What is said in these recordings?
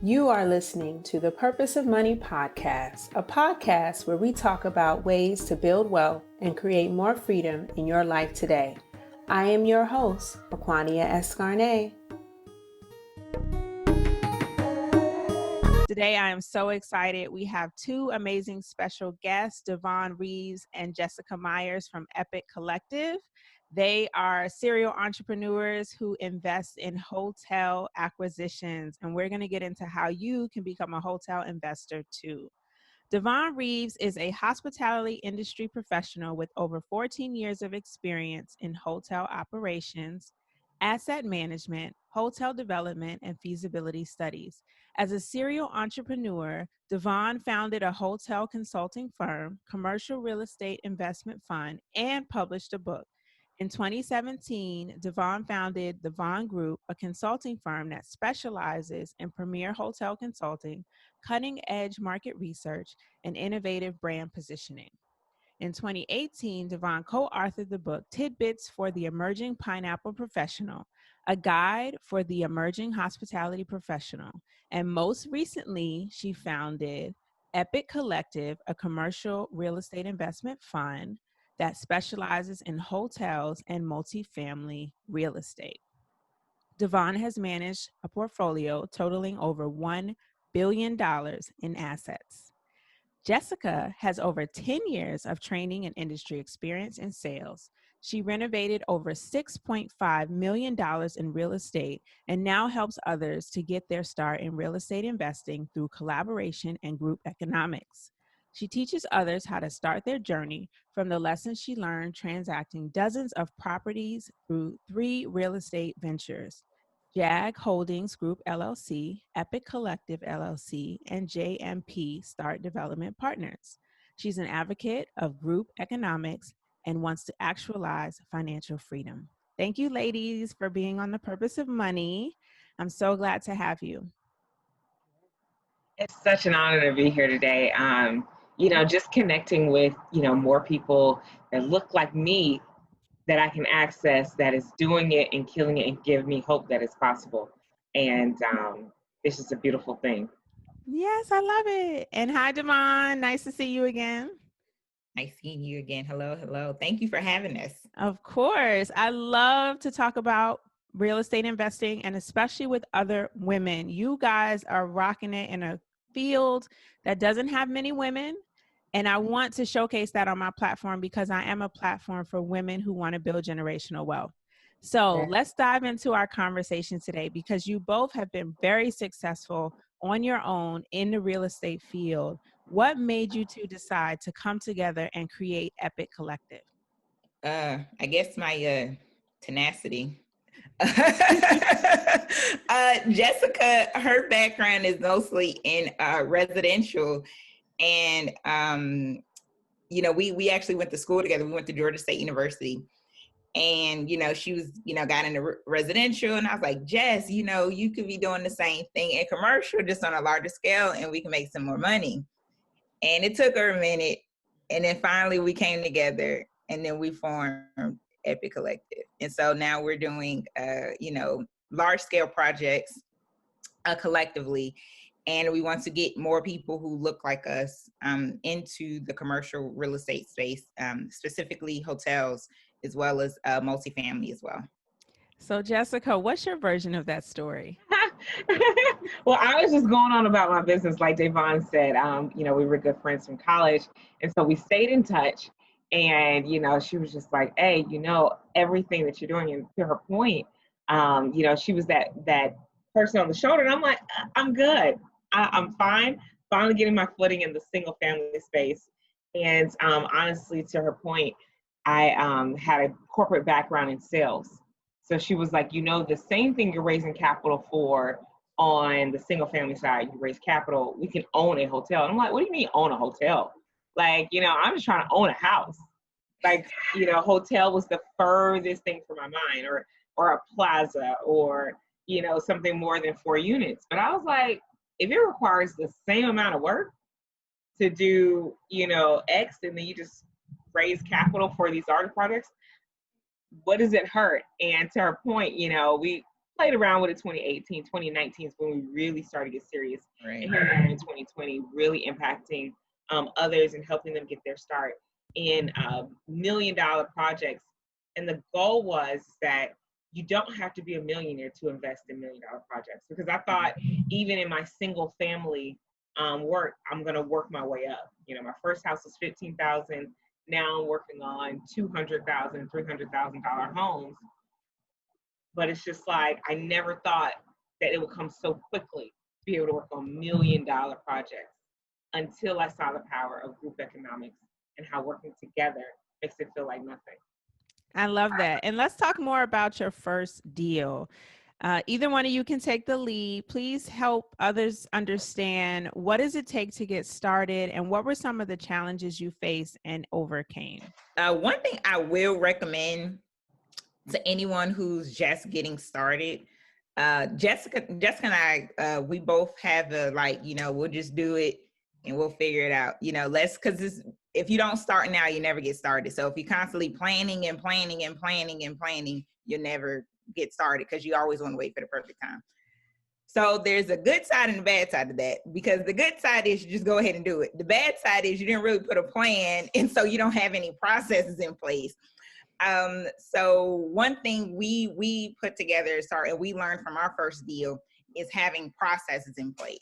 You are listening to the Purpose of Money podcast, a podcast where we talk about ways to build wealth and create more freedom in your life today. I am your host, Aquania Escarnet. Today, I am so excited. We have two amazing special guests, Devon Reeves and Jessica Myers from Epic Collective. They are serial entrepreneurs who invest in hotel acquisitions, and we're going to get into how you can become a hotel investor too. Devon Reeves is a hospitality industry professional with over 14 years of experience in hotel operations, asset management, hotel development, and feasibility studies. As a serial entrepreneur, Devon founded a hotel consulting firm, commercial real estate investment fund, and published a book. In 2017, Devon founded the Vaughn Group, a consulting firm that specializes in premier hotel consulting, cutting-edge market research, and innovative brand positioning. In 2018, Devon co-authored the book Tidbits for the Emerging Pineapple Professional, a guide for the emerging hospitality professional. And most recently, she founded Epic Collective, a commercial real estate investment fund that specializes in hotels and multifamily real estate. Devon has managed a portfolio totaling over $1 billion in assets. Jessica has over 10 years of training and industry experience in sales. She renovated over $6.5 million in real estate and now helps others to get their start in real estate investing through collaboration and group economics. She teaches others how to start their journey from the lessons she learned transacting dozens of properties through 3 real estate ventures: JAG Holdings Group LLC, Epic Collective LLC, and JMP Start Development Partners. She's an advocate of group economics and wants to actualize financial freedom. Thank you, ladies, for being on the Purpose of Money. I'm so glad to have you. It's such an honor to be here today. Just connecting with, more people that look like me that I can access that is doing it and killing it and give me hope that it's possible. And it's just a beautiful thing. Yes, I love it. And hi, Devon. Nice to see you again. Nice seeing you again. Hello, hello. Thank you for having us. Of course. I love to talk about real estate investing, and especially with other women. You guys are rocking it in a field that doesn't have many women. And I want to showcase that on my platform because I am a platform for women who want to build generational wealth. So let's dive into our conversation today because you both have been very successful on your own in the real estate field. What made you two decide to come together and create Epic Collective? I guess my tenacity. Jessica, her background is mostly in residential, and we actually went to school together. We went to Georgia State University, and she was got into residential, and I was like, Jess, you could be doing the same thing in commercial, just on a larger scale, and we can make some more money. And it took her a minute, and then finally we came together, and then we formed Epic Collective. And so now we're doing, large scale projects collectively. And we want to get more people who look like us into the commercial real estate space, specifically hotels, as well as multifamily as well. So Jessica, what's your version of that story? Well, I was just going on about my business, like Devon said. We were good friends from college, and so we stayed in touch. And she was just like, "Hey, everything that you're doing." And to her point, she was that person on the shoulder, and I'm like, "I'm good. I'm fine. Finally getting my footing in the single family space." And honestly, to her point, I had a corporate background in sales. So she was like, the same thing you're raising capital for on the single family side, you raise capital, we can own a hotel. And I'm like, what do you mean own a hotel? Like, I'm just trying to own a house. Like, hotel was the furthest thing from my mind, or a plaza, or, something more than 4 units. But I was like, if it requires the same amount of work to do, X, and then you just raise capital for these art projects, what does it hurt? And to her point, we played around with it 2018, 2019 is when we really started to get serious. Right. And here we are in 2020, really impacting others and helping them get their start in $1 million projects. And the goal was that you don't have to be a millionaire to invest in $1 million projects, because I thought even in my single family work, I'm going to work my way up. You know, my first house was $15,000. Now I'm working on $200,000, $300,000 homes. But it's just like, I never thought that it would come so quickly to be able to work on $1 million projects until I saw the power of group economics and how working together makes it feel like nothing. I love that. And let's talk more about your first deal. Either one of you can take the lead. Please help others understand, what does it take to get started, and what were some of the challenges you faced and overcame? One thing I will recommend to anyone who's just getting started, Jessica and I, we both have we'll just do it and we'll figure it out. Because if you don't start now, you never get started. So if you're constantly planning and planning and planning and planning, you'll never get started, because you always want to wait for the perfect time. So there's a good side and a bad side to that, because the good side is you just go ahead and do it. The bad side is you didn't really put a plan, and so you don't have any processes in place. So one thing we put together, and we learned from our first deal, is having processes in place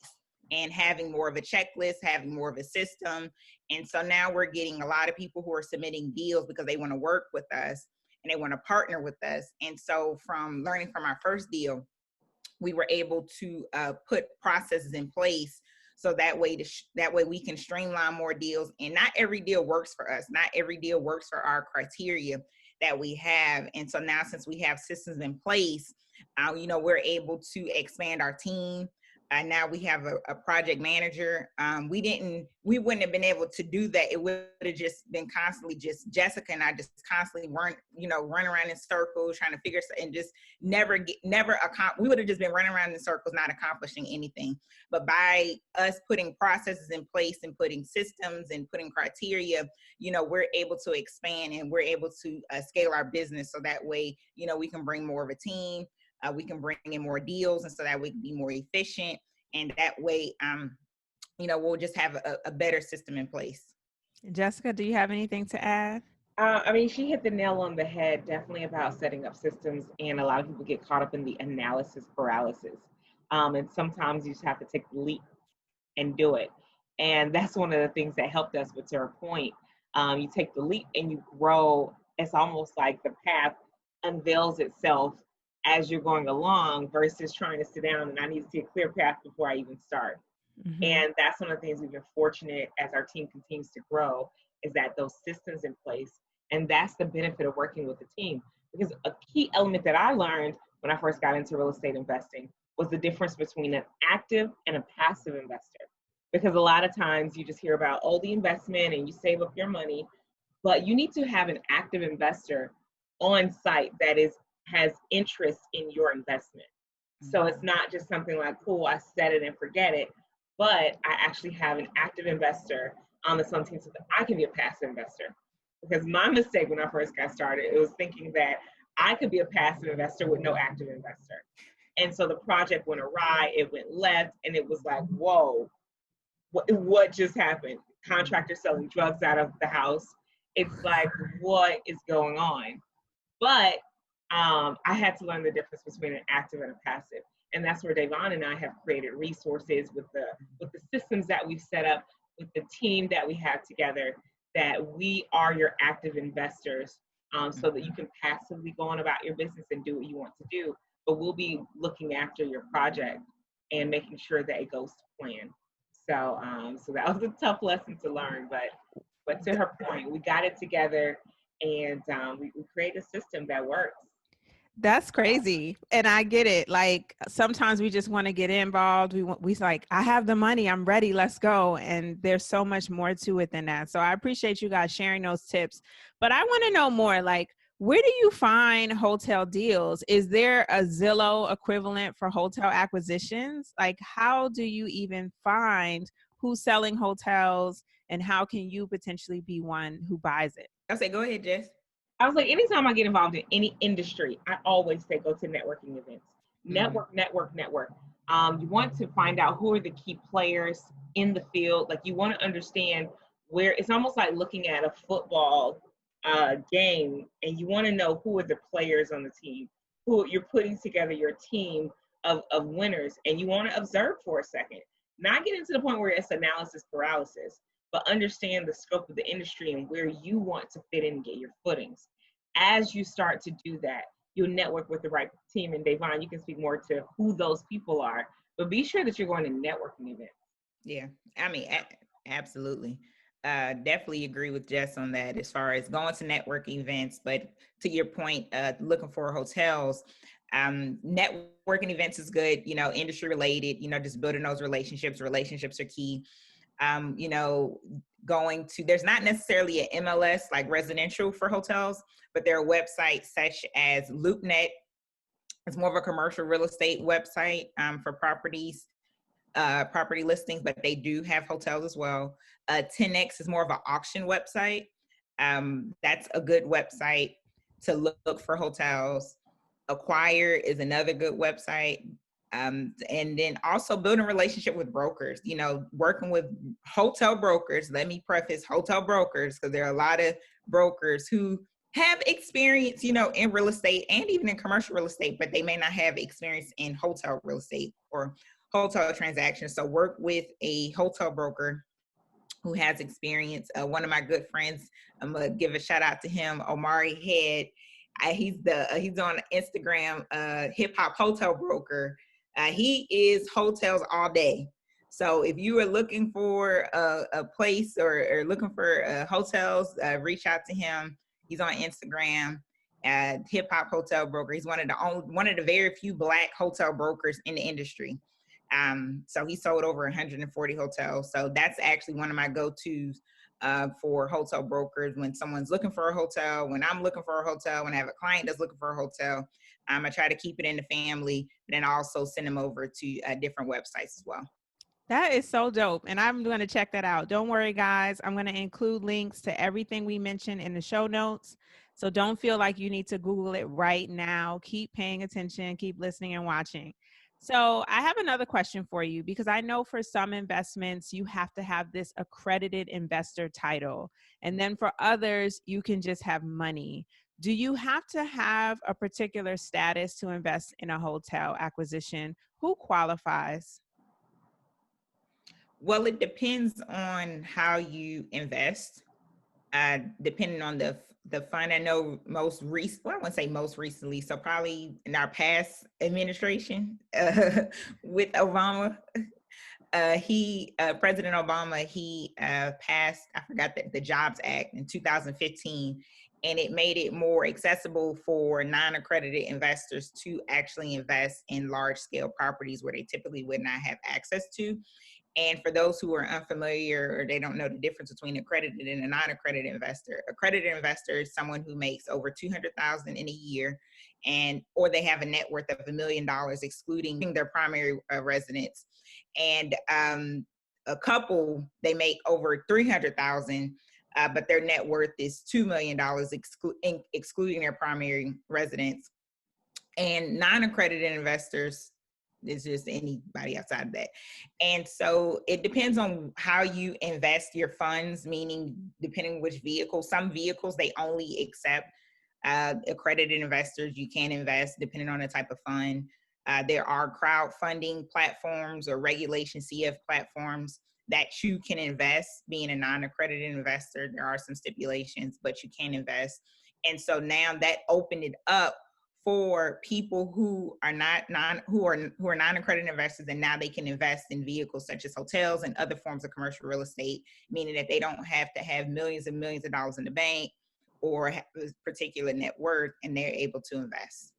and having more of a checklist, having more of a system. And so now we're getting a lot of people who are submitting deals because they want to work with us and they want to partner with us. And so from learning from our first deal, we were able to put processes in place, so that way we can streamline more deals. And not every deal works for us. Not every deal works for our criteria that we have. And so now, since we have systems in place, we're able to expand our team. Now we have a project manager. We wouldn't have been able to do that. It would have just been constantly just Jessica and I just constantly run around in circles trying to figure, and just we would have just been running around in circles, not accomplishing anything. But by us putting processes in place and putting systems and putting criteria, we're able to expand and we're able to scale our business, so that way, we can bring more of a team. We can bring in more deals, and so that we can be more efficient. And that way, we'll just have a better system in place. Jessica, do you have anything to add? She hit the nail on the head, definitely about setting up systems. And a lot of people get caught up in the analysis paralysis. And sometimes you just have to take the leap and do it. And that's one of the things that helped us, with her point. You take the leap and you grow. It's almost like the path unveils itself as you're going along, versus trying to sit down and I need to see a clear path before I even start. Mm-hmm. And that's one of the things we've been fortunate as our team continues to grow, is that those systems in place. And that's the benefit of working with the team. Because a key element that I learned when I first got into real estate investing was the difference between an active and a passive investor. Because a lot of times you just hear about, the investment and you save up your money, but you need to have an active investor on site that has interest in your investment. So it's not just something like, cool, I set it and forget it, but I actually have an active investor on the Sun team so that I can be a passive investor. Because my mistake when I first got started, it was thinking that I could be a passive investor with no active investor. And so the project went awry, it went left, and it was like, whoa, what just happened? Contractor selling drugs out of the house. It's like, what is going on? But I had to learn the difference between an active and a passive. And that's where Davon and I have created resources with the systems that we've set up, with the team that we have together, that we are your active investors, so that you can passively go on about your business and do what you want to do. But we'll be looking after your project and making sure that it goes to plan. So that was a tough lesson to learn, but to her point, we got it together, and we created a system that works. That's crazy. And I get it. Like, sometimes we just want to get involved. We like, I have the money, I'm ready, let's go. And there's so much more to it than that. So I appreciate you guys sharing those tips. But I want to know more, like, where do you find hotel deals? Is there a Zillow equivalent for hotel acquisitions? Like, how do you even find who's selling hotels, and how can you potentially be one who buys it? I'll say, go ahead, Jess. I was like, anytime I get involved in any industry, I always say go to networking events. Network, network, network. You want to find out who are the key players in the field. Like you want to understand where it's almost like looking at a football game, and you want to know who are the players on the team, who you're putting together your team of winners, and you want to observe for a second, not get into the point where it's analysis paralysis, but understand the scope of the industry and where you want to fit in and get your footings. As you start to do that, you'll network with the right team. And Davon, you can speak more to who those people are, but be sure that you're going to networking events. Yeah, I mean, absolutely. Definitely agree with Jess on that as far as going to networking events. But to your point, looking for hotels, networking events is good, you know, industry related, you know, just building those relationships. Relationships are key. You know, there's not necessarily an MLS like residential for hotels, but there are websites such as LoopNet. It's more of a commercial real estate website for properties, property listings, but they do have hotels as well. 10X is more of an auction website. That's a good website to look for hotels. Acquire is another good website. And then also building a relationship with brokers, you know, working with hotel brokers. Let me preface hotel brokers, because there are a lot of brokers who have experience, you know, in real estate and even in commercial real estate, but they may not have experience in hotel real estate or hotel transactions. So work with a hotel broker who has experience. One of my good friends, I'm gonna give a shout out to him, Omari Head. He's on Instagram, hip hop hotel broker. He is hotels all day. So if you are looking for a place or looking for hotels, reach out to him. He's on Instagram at hip hop hotel broker. He's one of the very few Black hotel brokers in the industry. So he sold over 140 hotels. So that's actually one of my go-tos for hotel brokers. When someone's looking for a hotel, when I'm looking for a hotel, when I have a client that's looking for a hotel, I try to keep it in the family, but then also send them over to different websites as well. That is so dope. And I'm going to check that out. Don't worry, guys. I'm going to include links to everything we mentioned in the show notes. So don't feel like you need to Google it right now. Keep paying attention, keep listening and watching. So I have another question for you, because I know for some investments, you have to have this accredited investor title. And then for others, you can just have money. Do you have to have a particular status to invest in a hotel acquisition? Who qualifies? Well, it depends on how you invest. Depending on the fund. I know most recent, well, I wouldn't say most recently, so probably in our past administration with Obama, President Obama, he passed, I forgot the Jobs Act in 2015, and it made it more accessible for non-accredited investors to actually invest in large scale properties where they typically would not have access to. And for those who are unfamiliar or they don't know the difference between accredited and a non-accredited investor, accredited investor is someone who makes over $200,000 in a year, or they have a net worth of $1 million, excluding their primary residence. And a couple, they make over $300,000, but their net worth is $2 million, excluding their primary residence. And non-accredited investors, it's just anybody outside of that. And so it depends on how you invest your funds, meaning depending which vehicle. Some vehicles, they only accept accredited investors. You can invest depending on the type of fund. There are crowdfunding platforms or Regulation CF platforms that you can invest. Being a non-accredited investor, there are some stipulations, but you can invest. And so now that opened it up for people who are non-accredited investors, and now they can invest in vehicles such as hotels and other forms of commercial real estate, meaning that they don't have to have millions and millions of dollars in the bank or have a particular net worth, and they're able to invest.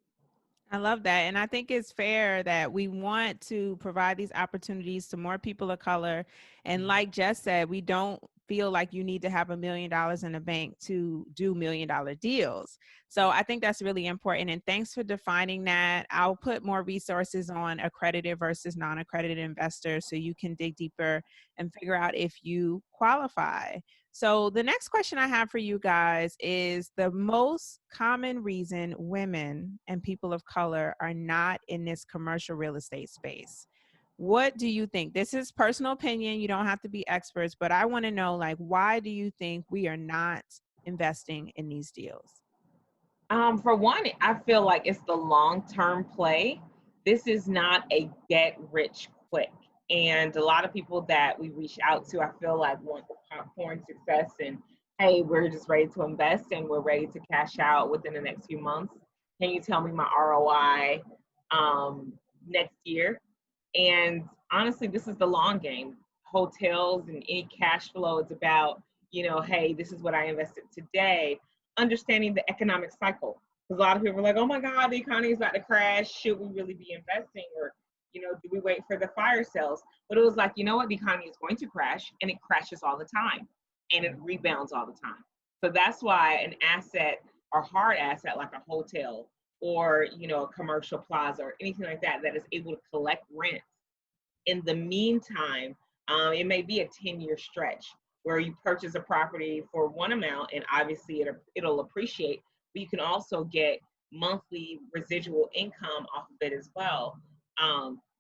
I love that. And I think it's fair that we want to provide these opportunities to more people of color. And like Jess said, we don't feel like you need to have $1 million in the bank to do $1 million deals. So I think that's really important. And thanks for defining that. I'll put more resources on accredited versus non-accredited investors so you can dig deeper and figure out if you qualify. So the next question I have for you guys is the most common reason women and people of color are not in this commercial real estate space. What do you think? This is personal opinion. You don't have to be experts, but I want to know, like, why do you think we are not investing in these deals? For one, I feel like it's the long-term play. This is not a get rich quick. And a lot of people that we reach out to, I feel like want the popcorn success and, hey, we're just ready to invest and we're ready to cash out within the next few months. Can you tell me my ROI next year? And honestly, this is the long game. Hotels and any cash flow, it's about, hey, this is what I invested today, understanding the economic cycle. Because a lot of people are like, oh my God, the economy is about to crash. Should we really be investing? Or, do we wait for the fire sales? But it was like, you know what? The economy is going to crash, and it crashes all the time, and it rebounds all the time. So that's why an asset or hard asset like a hotel or, a commercial plaza or anything like that that is able to collect rent in the meantime, it may be a 10-year stretch where you purchase a property for one amount and obviously it'll appreciate, but you can also get monthly residual income off of it as well.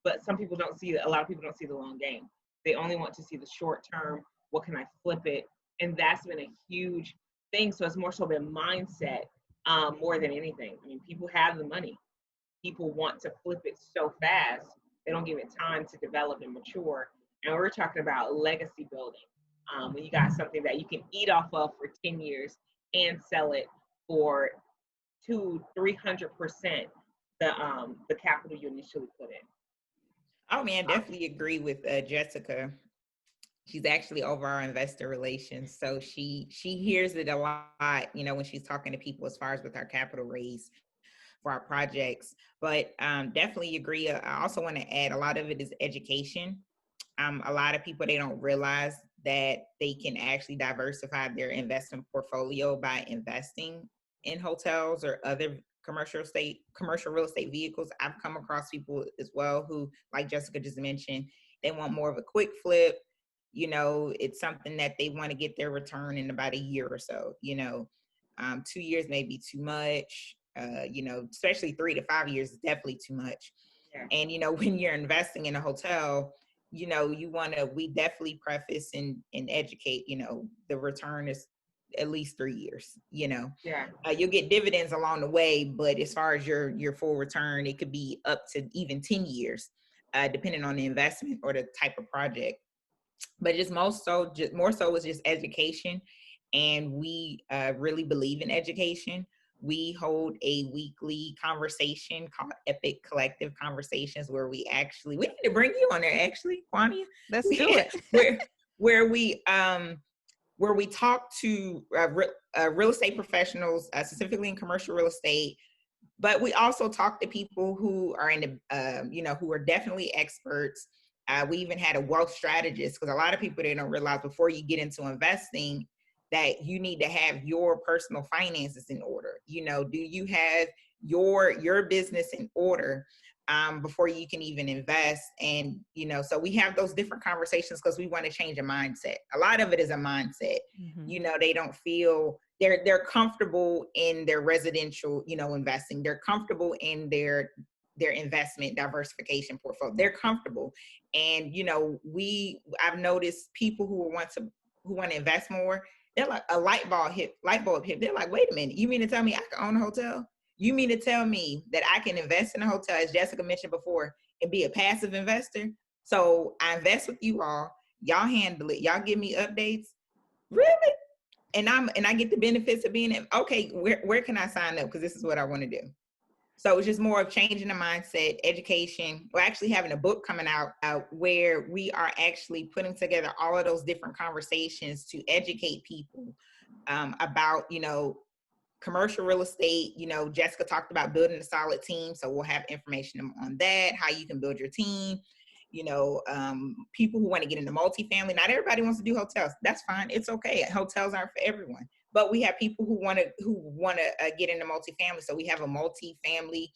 But a lot of people don't see the long game. They only want to see the short term. What can I flip it? And that's been a huge thing. So it's more so been mindset more than anything. I mean, people have the money. People want to flip it so fast. They don't give it time to develop and mature. And we're talking about legacy building. When you got something that you can eat off of for 10 years and sell it for 200-300% the capital you initially put in. Oh man, definitely agree with Jessica. She's actually over our investor relations, so she hears it a lot, when she's talking to people as far as with our capital raise for our projects. But definitely agree. I also want to add a lot of it is education. A lot of people, they don't realize that they can actually diversify their investment portfolio by investing in hotels or other commercial real estate vehicles. I've come across people as well who, like Jessica just mentioned, they want more of a quick flip. It's something that they want to get their return in about a year or so. 2 years may be too much. Especially 3 to 5 years is definitely too much. Yeah. And when you're investing in a hotel, we definitely preface and educate, the return is at least 3 years. Yeah. You'll get dividends along the way, but as far as your full return, it could be up to even 10 years, depending on the investment or the type of project. But more so is just education, and we really believe in education. We hold a weekly conversation called Epic Collective Conversations, where we need to bring you on there, actually, Kwania. Let's do it. where we talk to real estate professionals, specifically in commercial real estate, but we also talk to people who are in the, who are definitely experts. We even had a wealth strategist, because a lot of people, they don't realize before you get into investing that you need to have your personal finances in order. Do you have your business in order before you can even invest? And, so we have those different conversations because we want to change a mindset. A lot of it is a mindset. Mm-hmm. They don't feel they're comfortable in their residential, investing. They're comfortable in their investment diversification portfolio. They're comfortable. And, I've noticed people who want to invest more, they're like a light bulb hit. They're like, wait a minute, you mean to tell me I can own a hotel? You mean to tell me that I can invest in a hotel, as Jessica mentioned before, and be a passive investor? So I invest with you all. Y'all handle it. Y'all give me updates. Really? And I get the benefits of being okay. Where can I sign up? Because this is what I want to do. So it's just more of changing the mindset, education. We're actually having a book coming out where we are actually putting together all of those different conversations to educate people about, commercial real estate. Jessica talked about building a solid team. So we'll have information on that, how you can build your team. people who want to get into multifamily. Not everybody wants to do hotels. That's fine. It's okay. Hotels aren't for everyone. But we have people who want to get into multifamily. So we have a multifamily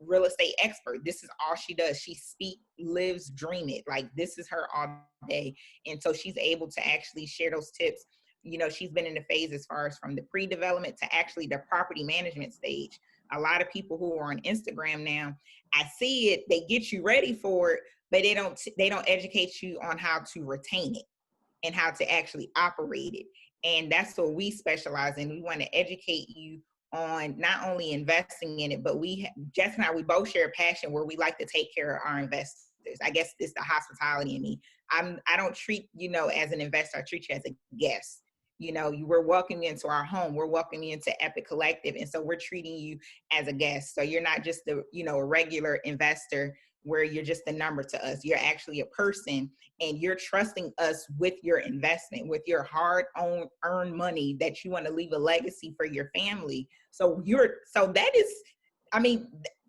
real estate expert. This is all she does. She speak, lives, dream it. Like, this is her all day. And so she's able to actually share those tips. She's been in the phase as far as from the pre-development to actually the property management stage. A lot of people who are on Instagram now, I see it, they get you ready for it, but they don't educate you on how to retain it and how to actually operate it. And that's what we specialize in. We want to educate you on not only investing in it, but Jess and I, we both share a passion where we like to take care of our investors. I guess it's the hospitality in me. I don't treat you as an investor. I treat you as a guest. We're welcoming you into our home. We're welcoming you into Epic Collective. And so we're treating you as a guest. So you're not just a regular investor where you're just a number to us. You're actually a person, and you're trusting us with your investment, with your hard-earned money that you want to leave a legacy for your family. So that is,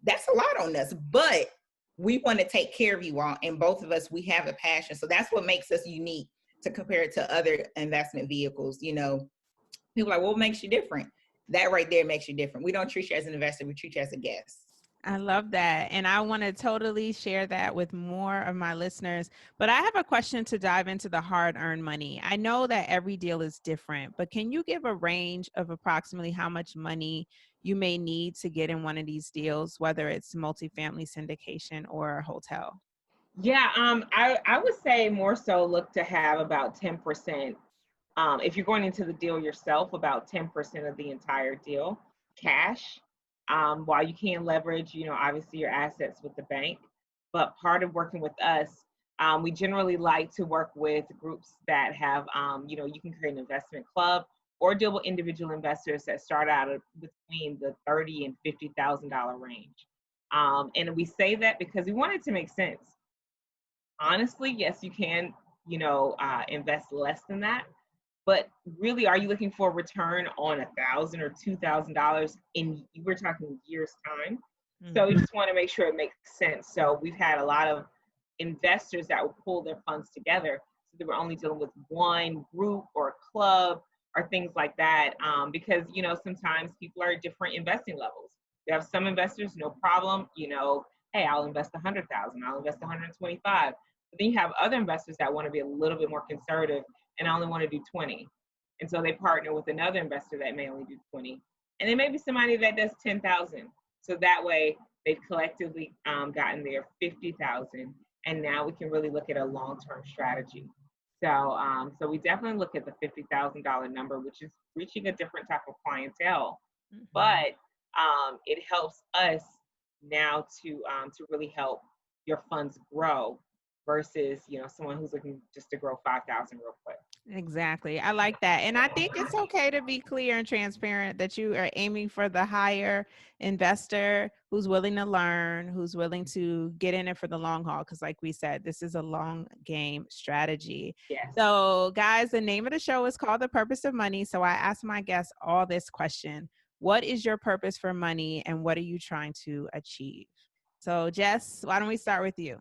that's a lot on us, but we want to take care of you all. And both of us, we have a passion. So that's what makes us unique to compare it to other investment vehicles. People are like, what makes you different? That right there makes you different. We don't treat you as an investor. We treat you as a guest. I love that. And I want to totally share that with more of my listeners. But I have a question to dive into the hard-earned money. I know that every deal is different, but can you give a range of approximately how much money you may need to get in one of these deals, whether it's multifamily syndication or a hotel? Yeah, I would say more so look to have about 10%. If you're going into the deal yourself, about 10% of the entire deal cash. While you can leverage, obviously your assets with the bank, but part of working with us, we generally like to work with groups that have, you can create an investment club or deal with individual investors that start out between the $30,000 and $50,000 range. And we say that because we want it to make sense. Honestly, yes, you can, invest less than that. But really, are you looking for a return on $1,000 or $2,000 we're talking years time? Mm-hmm. So we just want to make sure it makes sense. So we've had a lot of investors that will pull their funds together. So they were only dealing with one group or a club or things like that. Because, sometimes people are at different investing levels. You have some investors, no problem, hey, I'll invest $100,000, I'll invest $125,000. But then you have other investors that want to be a little bit more conservative and I only want to do 20. And so they partner with another investor that may only do 20. And there may be somebody that does 10,000. So that way they've collectively gotten their 50,000. And now we can really look at a long-term strategy. So we definitely look at the $50,000 number, which is reaching a different type of clientele. Mm-hmm. But it helps us now to really help your funds grow versus, someone who's looking just to grow 5,000 real quick. Exactly. I like that. And I think it's okay to be clear and transparent that you are aiming for the higher investor who's willing to learn, who's willing to get in it for the long haul. Because like we said, this is a long game strategy. Yes. So guys, the name of the show is called The Purpose of Money. So I ask my guests all this question. What is your purpose for money and what are you trying to achieve? So Jess, why don't we start with you?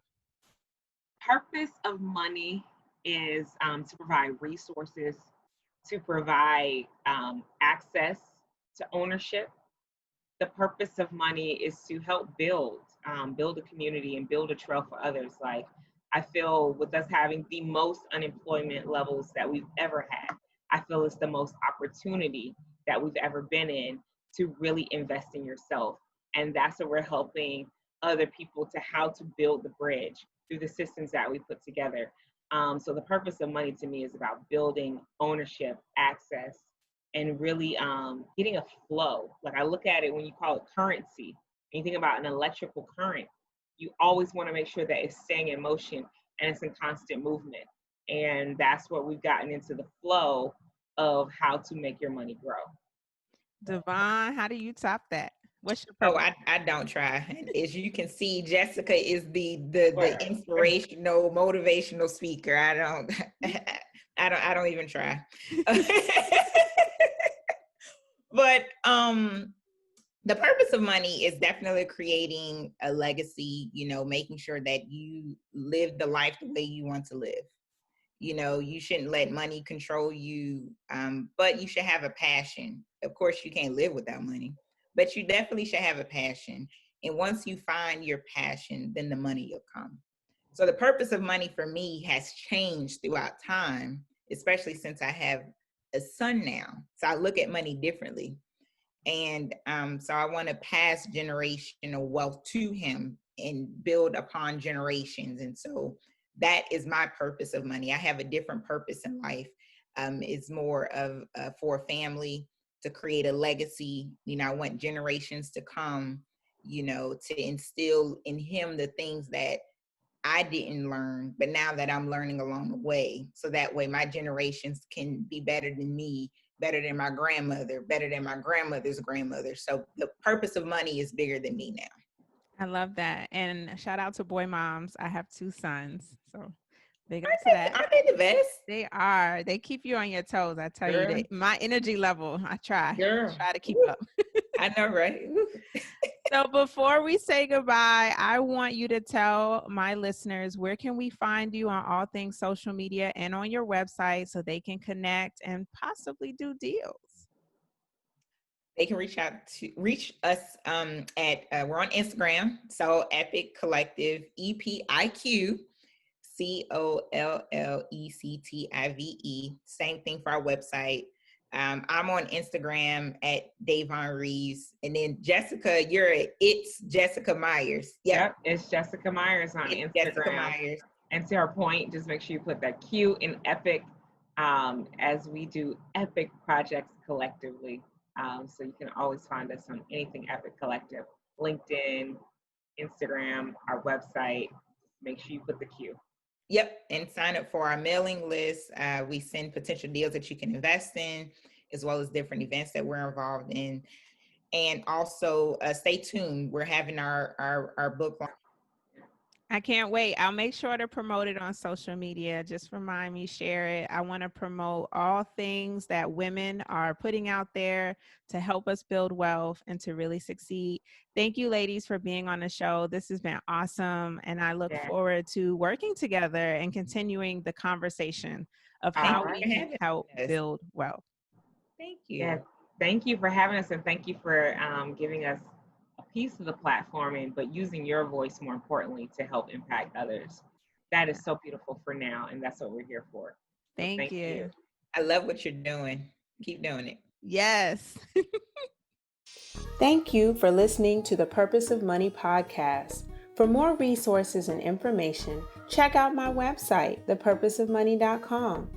Purpose of money is to provide resources, to provide access to ownership. The purpose of money is to help build a community and build a trail for others. Like, I feel with us having the most unemployment levels that we've ever had, I feel it's the most opportunity that we've ever been in to really invest in yourself. And that's what we're helping other people to how to build the bridge through the systems that we put together. So the purpose of money to me is about building ownership, access, and really getting a flow. Like, I look at it when you call it currency, and you think about an electrical current, you always want to make sure that it's staying in motion and it's in constant movement. And that's what we've gotten into the flow of how to make your money grow. Devon, how do you top that? What's your purpose? I don't try. As you can see, Jessica is the inspirational, motivational speaker. I don't even try. But The purpose of money is definitely creating a legacy, making sure that you live the life the way you want to live. You shouldn't let money control you, but you should have a passion. Of course, you can't live without money, but you definitely should have a passion. And once you find your passion, then the money will come. So the purpose of money for me has changed throughout time, especially since I have a son now. So I look at money differently. And so I want to pass generational wealth to him and build upon generations. And so that is my purpose of money. I have a different purpose in life. It's more of for a family, to create a legacy. I want generations to come, to instill in him the things that I didn't learn, but now that I'm learning along the way. So that way my generations can be better than me, better than my grandmother, better than my grandmother's grandmother. So the purpose of money is bigger than me now. I love that. And shout out to boy moms. I have 2 sons. So big up to that. Aren't they the best? They are. They keep you on your toes. I tell you, my energy level, I try to keep up. I know, right? So before we say goodbye, I want you to tell my listeners, where can we find you on all things social media and on your website so they can connect and possibly do deals? They can reach us at we're on Instagram. So Epic Collective, EPIQ COLLECTIVE. Same thing for our website. I'm on Instagram at Davon Reeves. And then Jessica, you're at It's Jessica Myers. Yep, it's Jessica Myers on Instagram. Jessica Myers. And to our point, just make sure you put that Q in Epic, as we do Epic projects collectively. So you can always find us on anything Epic Collective, LinkedIn, Instagram, our website. Make sure you put the Q. Yep, and sign up for our mailing list. We send potential deals that you can invest in, as well as different events that we're involved in. And also stay tuned. We're having our book launch. I can't wait. I'll make sure to promote it on social media. Just remind me, share it. I want to promote all things that women are putting out there to help us build wealth and to really succeed. Thank you, ladies, for being on the show. This has been awesome. And I look forward to working together and continuing the conversation of how we can help build wealth. Thank you. Yeah, thank you for having us, and thank you for giving us piece of the platforming, but using your voice more importantly to help impact others. That is so beautiful for now, and that's what we're here for. Thank you. I love what you're doing. Keep doing it. Yes. Thank you for listening to the Purpose of Money podcast. For more resources and information, check out my website, thepurposeofmoney.com.